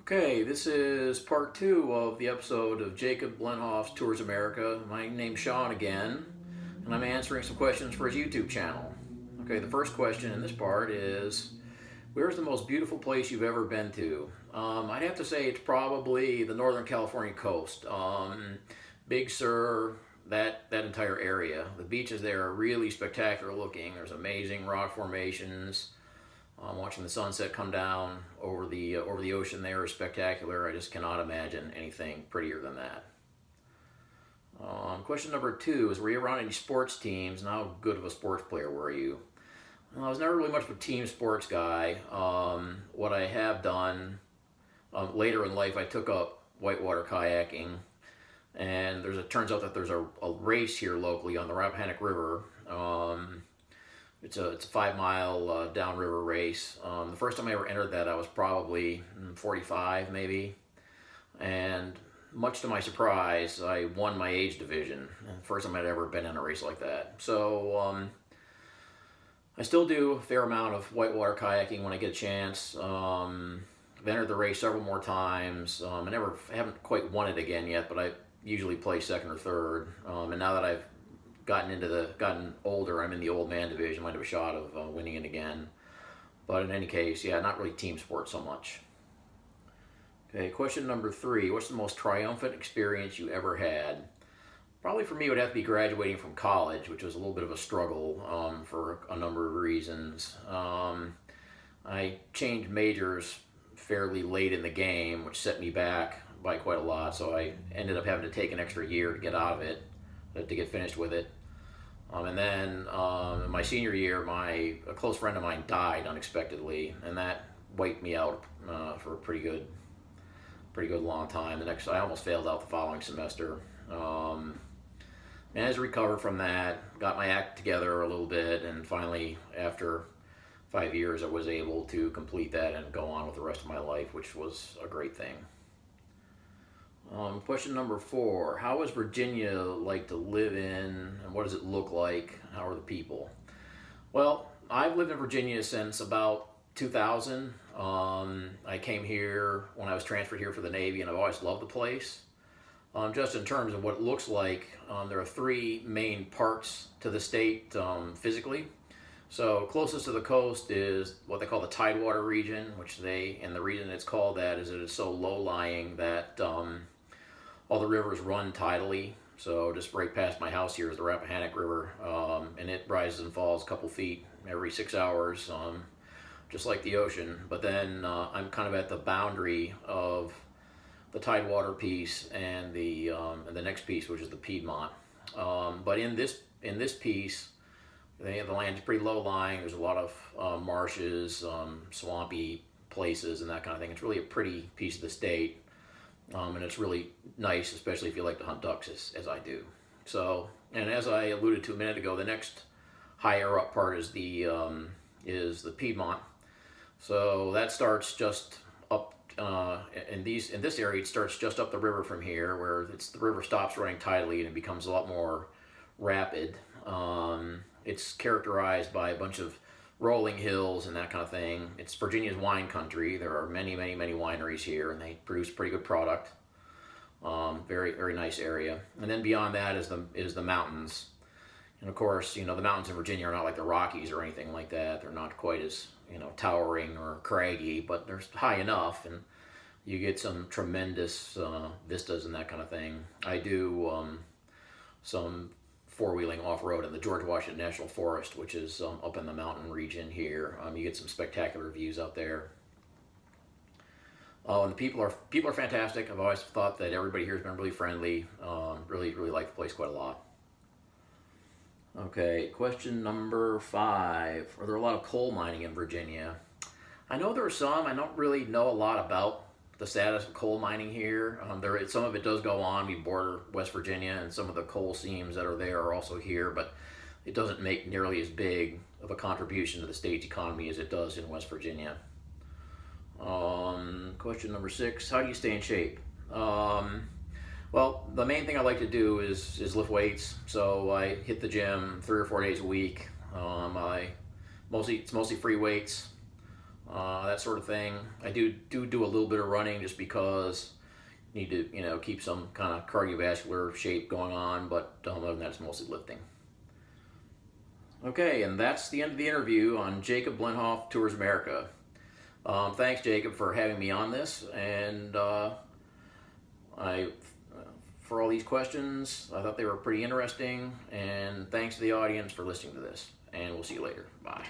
Okay, this is part two of the episode of Jacob Lenhoff's Tours America. My name's Sean again, and I'm answering some questions for his YouTube channel. Okay, the first question in this part is, where's the most beautiful place you've ever been to? I'd have to say it's probably the Northern California coast. Big Sur, that entire area. The beaches there are really spectacular looking. There's amazing rock formations. Watching the sunset come down over the ocean there is spectacular. I just cannot imagine anything prettier than that. Question number two is, were you around any sports teams, and how good of a sports player were you? Well, I was never really much of a team sports guy. What I have done later in life, I took up whitewater kayaking, and it turns out that there's a race here locally on the Rappahannock River. It's a 5 mile downriver race. The first time I ever entered that, I was probably 45 maybe, and much to my surprise, I won my age division. First time I'd ever been in a race like that. So I still do a fair amount of whitewater kayaking when I get a chance. I've entered the race several more times. I haven't quite won it again yet, but I usually play second or third. And now that I've gotten older, I'm in the old man division, might have a shot of winning it again. But in any case, yeah, not really team sport so much. Okay, question number three, what's the most triumphant experience you ever had? Probably for me it would have to be graduating from college, which was a little bit of a struggle for a number of reasons. I changed majors fairly late in the game, which set me back by quite a lot, so I ended up having to take an extra year to get out of it, to get finished with it. And then in my senior year, a close friend of mine died unexpectedly, and that wiped me out for a pretty good long time. I almost failed out the following semester. Managed to recover from that, got my act together a little bit, and finally, after 5 years, I was able to complete that and go on with the rest of my life, which was a great thing. Question number four, how is Virginia like to live in, and what does it look like? How are the people? Well, I've lived in Virginia since about 2000. I came here when I was transferred here for the Navy, and I've always loved the place. Just in terms of what it looks like, there are three main parts to the state physically. So closest to the coast is what they call the Tidewater region, and the reason it's called that is that it's so low-lying that all the rivers run tidally. So just right past my house here is the Rappahannock River, and it rises and falls a couple feet every 6 hours, just like the ocean. But then I'm kind of at the boundary of the Tidewater piece and the next piece, which is the Piedmont. But in this piece, the land is pretty low-lying. There's a lot of marshes, swampy places, and that kind of thing. It's really a pretty piece of the state. And it's really nice, especially if you like to hunt ducks as I do. So, and as I alluded to a minute ago, the next higher up part is the Piedmont. So that starts just up in this area. It starts just up the river from here, where the river stops running tidally and it becomes a lot more rapid. It's characterized by a bunch of rolling hills and that kind of thing. It's Virginia's wine country. There are many wineries here, and they produce pretty good product. Very nice area. And then beyond that is the mountains. And of course, the mountains in Virginia are not like the Rockies or anything like that. They're not quite as towering or craggy, but they're high enough, and you get some tremendous vistas and that kind of thing. I do some four-wheeling off-road in the George Washington National Forest, which is up in the mountain region here. You get some spectacular views out there. And the people are fantastic. I've always thought that everybody here has been really friendly. Really like the place quite a lot. Okay, question number five. Are there a lot of coal mining in Virginia? I know there are some. I don't really know a lot about the status of coal mining here. Some of it does go on. We border West Virginia, and some of the coal seams that are there are also here, but it doesn't make nearly as big of a contribution to the state's economy as it does in West Virginia. Question number six, how do you stay in shape? Well, the main thing I like to do is lift weights. So I hit the gym 3 or 4 days a week. It's mostly free weights. that sort of thing. I do a little bit of running just because I need to, keep some kind of cardiovascular shape going on, but other than that, it's mostly lifting. Okay, and that's the end of the interview on Jacob Lenhoff Tours America. Thanks, Jacob, for having me on this, and for all these questions. I thought they were pretty interesting, and thanks to the audience for listening to this, and we'll see you later. Bye.